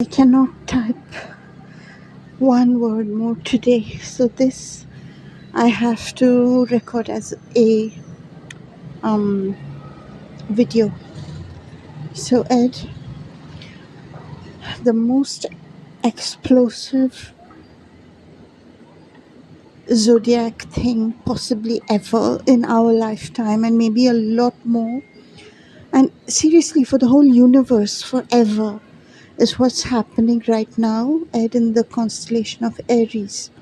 I cannot type one word more today, so this I have to record as a um, video. So Ed, the most explosive zodiac thing possibly ever in our lifetime, and maybe a lot more, and seriously for the whole universe forever, is what's happening right now, Ed, in the constellation of Aries.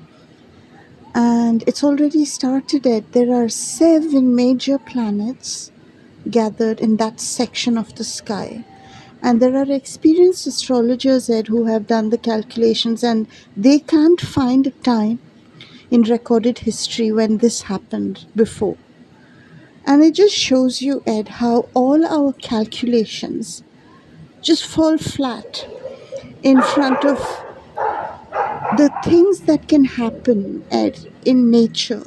And it's already started it. There are 7 major planets gathered in that section of the sky. And there are experienced astrologers, Ed, who have done the calculations, and they can't find a time in recorded history when this happened before. And it just shows you, Ed, how all our calculations just fall flat in front of the things that can happen, Ed, in nature.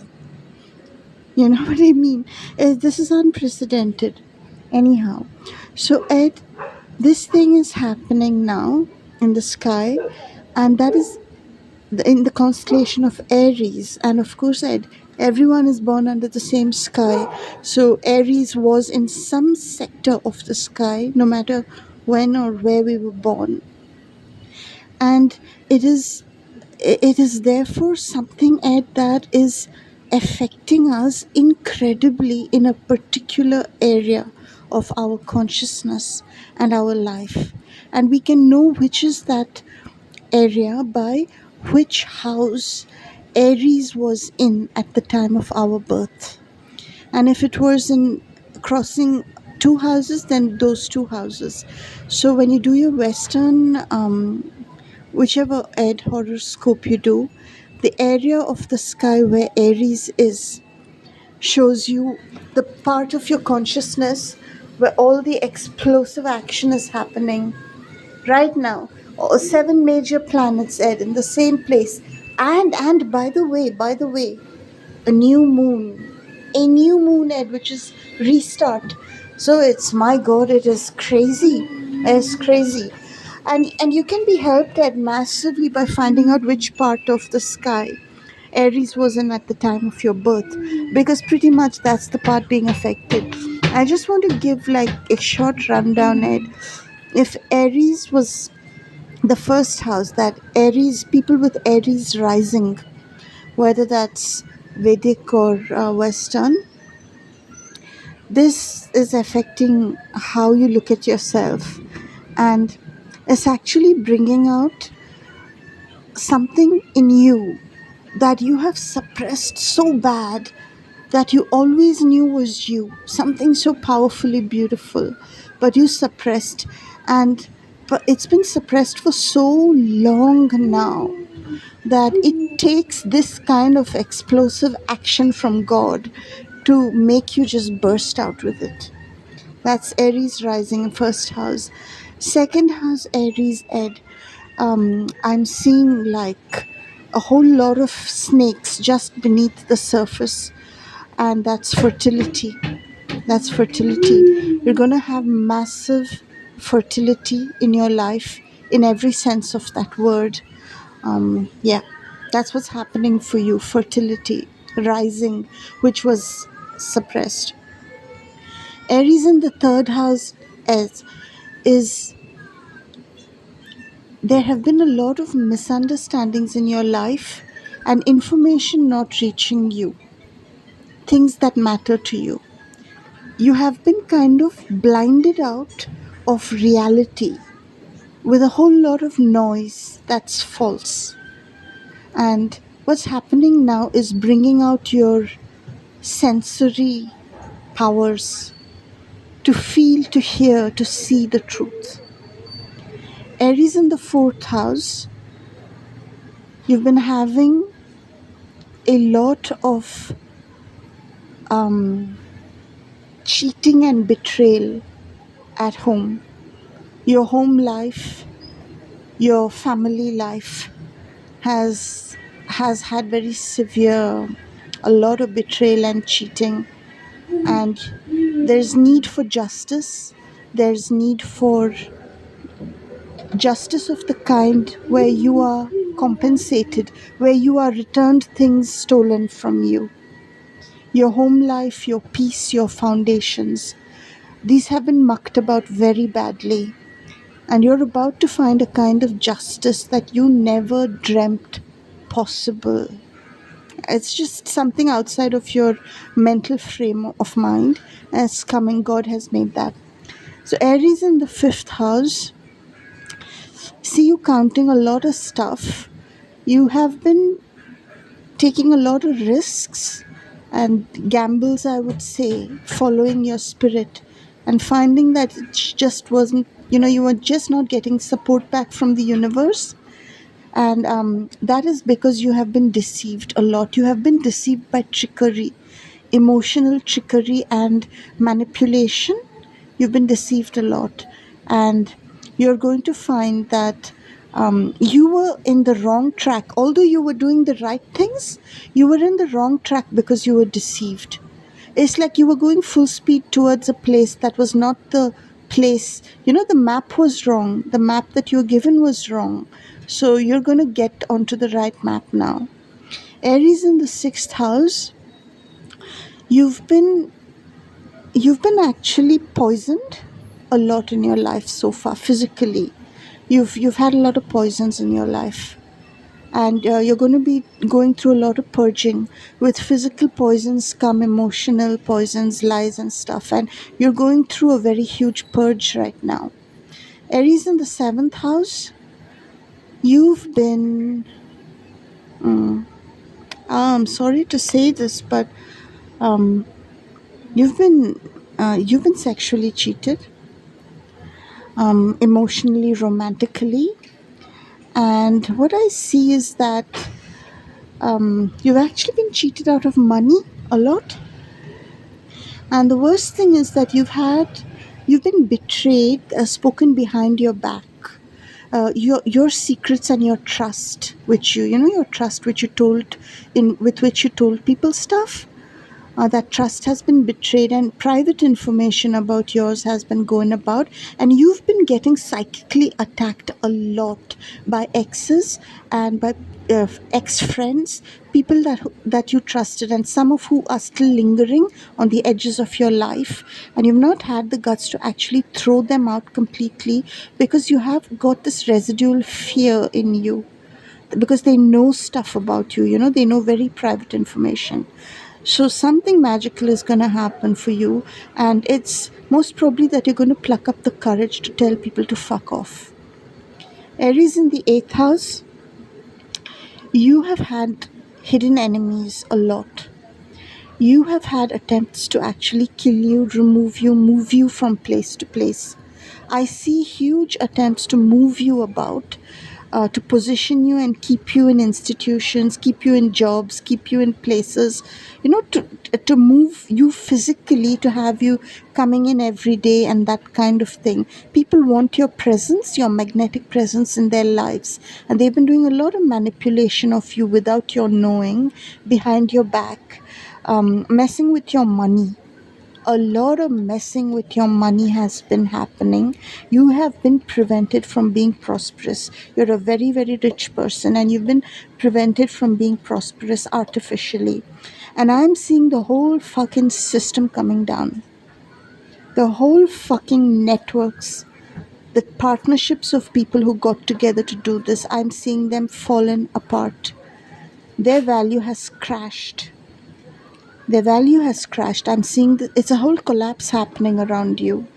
You know what I mean? This is unprecedented. Anyhow, so Ed, this thing is happening now in the sky, and that is in the constellation of Aries. And of course, Ed, everyone is born under the same sky. So Aries was in some sector of the sky, no matter when or where we were born. And it is therefore something, Ed, that is affecting us incredibly in a particular area of our consciousness and our life. And we can know which is that area by which house Aries was in at the time of our birth. And if it was in crossing 2 houses, then those 2 houses. So when you do your Western whichever Ed horoscope you do, the area of the sky where Aries is shows you the part of your consciousness where all the explosive action is happening right now. 7 major planets, Ed, in the same place. And by the way, a new moon. A new moon, Ed, which is restart. So it's, my God, it is crazy. It's crazy. And you can be helped, Ed, massively by finding out which part of the sky Aries was in at the time of your birth, because pretty much that's the part being affected. I just want to give like a short rundown, Ed. If Aries was the first house, that Aries, people with Aries rising, whether that's Vedic or Western, this is affecting how you look at yourself, and it's actually bringing out something in you that you have suppressed so bad, that you always knew was you, something so powerfully beautiful, but you suppressed. And but it's been suppressed for so long now that it takes this kind of explosive action from God to make you just burst out with it. That's Aries rising in first house. Second house, Aries, Ed. I'm seeing like a whole lot of snakes just beneath the surface, and that's fertility. That's fertility. You're going to have massive fertility in your life in every sense of that word. Yeah, that's what's happening for you. Fertility rising, which was suppressed. Aries in the third house is there have been a lot of misunderstandings in your life and information not reaching you, things that matter to you. You have been kind of blinded out of reality with a whole lot of noise that's false. And what's happening now is bringing out your sensory powers to feel, to hear, to see the truth. Aries in the fourth house, you've been having a lot of cheating and betrayal at home. Your home life, your family life has had very severe, a lot of betrayal and cheating, and there's need for justice. There's need for Justice of the kind where you are compensated, where you are returned things stolen from you. Your home life, your peace, your foundations. These have been mucked about very badly. And you're about to find a kind of justice that you never dreamt possible. It's just something outside of your mental frame of mind. And it's coming. God has made that. So, Aries in the fifth house, see you counting a lot of stuff. You have been taking a lot of risks and gambles, I would say, following your spirit and finding that it just wasn't, you were just not getting support back from the universe. And that is because you have been deceived a lot. You have been deceived by trickery, emotional trickery, and manipulation. You've been deceived a lot. And you're going to find that you were in the wrong track. Although you were doing the right things, you were in the wrong track because you were deceived. It's like you were going full speed towards a place that was not the place. The map was wrong. The map that you were given was wrong. So you're going to get onto the right map now. Aries in the sixth house, you've been you've been actually poisoned a lot in your life so far physically. You've had a lot of poisons in your life, and you're going to be going through a lot of purging. With physical poisons come emotional poisons, lies and stuff, and you're going through a very huge purge right now. Aries in the seventh house, you've been I'm sorry to say this, but um, you've been sexually cheated, emotionally, romantically. And what I see is that you've actually been cheated out of money a lot. And the worst thing is that you've been betrayed, spoken behind your back. Your secrets and your trust, which your trust, which you told in with which you told people stuff, that trust has been betrayed, and private information about yours has been going about, and you've been getting psychically attacked a lot by exes and by ex-friends, people that you trusted, and some of who are still lingering on the edges of your life, and you've not had the guts to actually throw them out completely because you have got this residual fear in you, because they know stuff about you. They know very private information. So something magical is going to happen for you, and it's most probably that you're going to pluck up the courage to tell people to fuck off. Aries in the eighth house, you have had hidden enemies a lot. You have had attempts to actually kill you, remove you, move you from place to place. I see huge attempts to move you about, to position you and keep you in institutions, keep you in jobs, keep you in places, to move you physically, to have you coming in every day and that kind of thing. People want your presence, your magnetic presence in their lives, and they've been doing a lot of manipulation of you without your knowing, behind your back, messing with your money. A lot of messing with your money has been happening. You have been prevented from being prosperous. You're a very, very rich person, and you've been prevented from being prosperous artificially. And I'm seeing the whole fucking system coming down. The whole fucking networks, the partnerships of people who got together to do this, I'm seeing them fallen apart. Their value has crashed. Their value has crashed. I'm seeing that it's a whole collapse happening around you.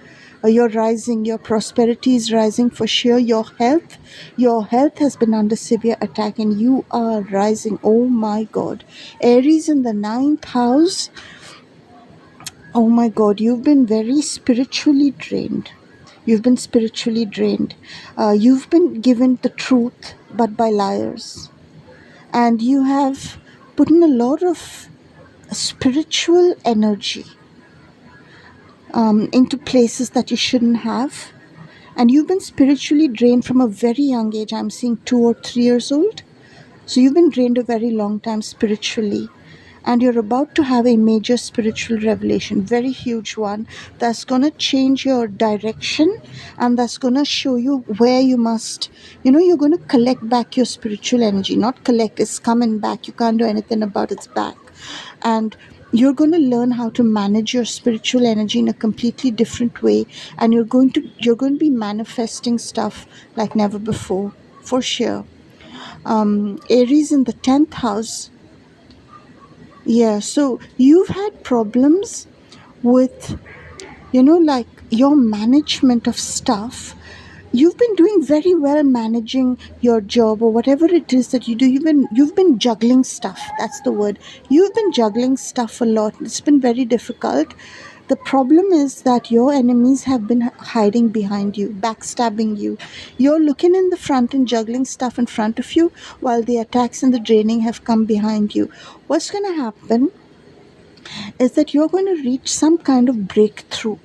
You're rising, your prosperity is rising for sure. Your health has been under severe attack, and you are rising. Oh my God. Aries in the ninth house. Oh my God, you've been very spiritually drained. You've been spiritually drained. You've been given the truth, but by liars. And you have put in a lot of spiritual energy into places that you shouldn't have. And you've been spiritually drained from a very young age. I'm seeing 2 or 3 years old. So you've been drained a very long time spiritually. and you're about to have a major spiritual revelation, very huge one, that's going to change your direction, and that's going to show you where you must, you're going to collect back your spiritual energy. Not collect, it's coming back. You can't do anything about its back. And you're going to learn how to manage your spiritual energy in a completely different way, and you're going to be manifesting stuff like never before, for sure. Aries in the 10th house. Yeah, so you've had problems with, like your management of stuff. You've been doing very well managing your job or whatever it is that you do. You've been juggling stuff. That's the word. You've been juggling stuff a lot. It's been very difficult. The problem is that your enemies have been hiding behind you, backstabbing you. You're looking in the front and juggling stuff in front of you, while the attacks and the draining have come behind you. What's going to happen is that you're going to reach some kind of breakthrough,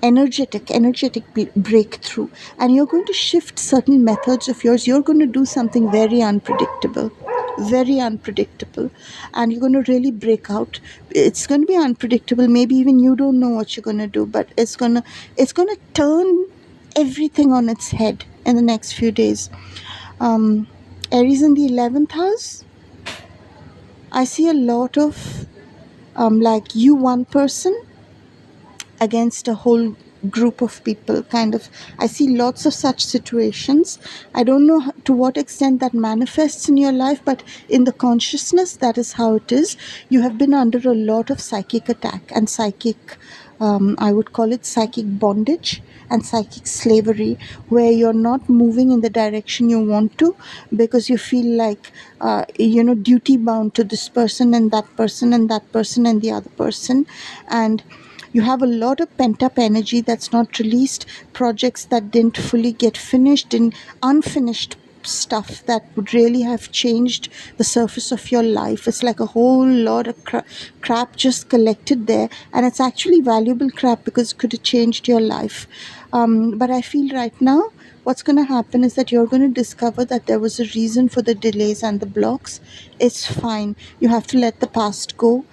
energetic breakthrough, and you're going to shift certain methods of yours. You're going to do something very unpredictable, and you're going to really break out. It's going to be unpredictable. Maybe even you don't know what you're going to do, but it's going to turn everything on its head in the next few days. um Aries in the 11th house, I see a lot of like you one person against a whole group of people, kind of. I see lots of such situations. I don't know to what extent that manifests in your life, but in the consciousness, that is how it is. You have been under a lot of psychic attack and psychic, I would call it psychic bondage and psychic slavery, where you're not moving in the direction you want to, because you feel like duty bound to this person and that person and that person and the other person. And you have a lot of pent up energy that's not released, projects that didn't fully get finished, and unfinished stuff that would really have changed the surface of your life. It's like a whole lot of crap just collected there, and it's actually valuable crap because it could have changed your life. But I feel right now, what's going to happen is that you're going to discover that there was a reason for the delays and the blocks. It's fine. You have to let the past go.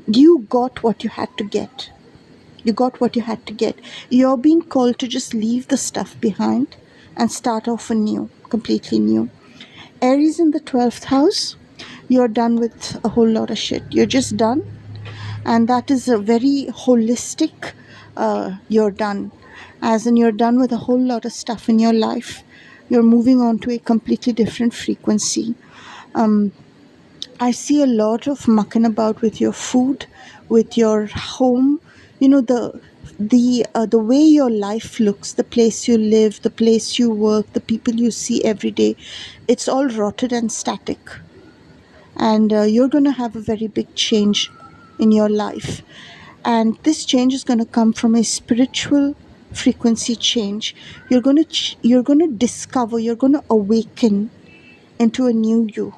You got what you had to get. You got what you had to get. You're being called to just leave the stuff behind and start off anew, completely new. Aries in the 12th house, you're done with a whole lot of shit. You're just done. And that is a very holistic, you're done. As in, you're done with a whole lot of stuff in your life. You're moving on to a completely different frequency. Um, I see a lot of mucking about with your food, with your home. The way your life looks, the place you live, the place you work, the people you see every day. It's all rotted and static, and you're going to have a very big change in your life. And this change is going to come from a spiritual frequency change. You're going to discover. You're going to awaken into a new you.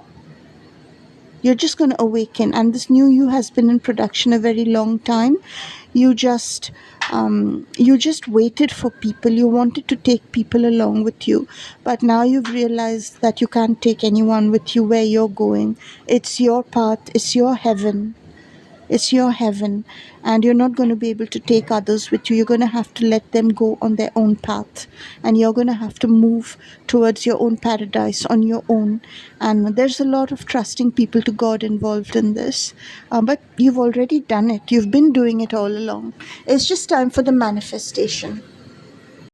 You're just going to awaken, and this new you has been in production a very long time. You just waited for people. You wanted to take people along with you, but now you've realized that you can't take anyone with you where you're going. It's your path, it's your heaven. It's your heaven, and you're not going to be able to take others with you. You're going to have to let them go on their own path, and you're going to have to move towards your own paradise on your own. And there's a lot of trusting people to God involved in this, but you've already done it. You've been doing it all along. It's just time for the manifestation.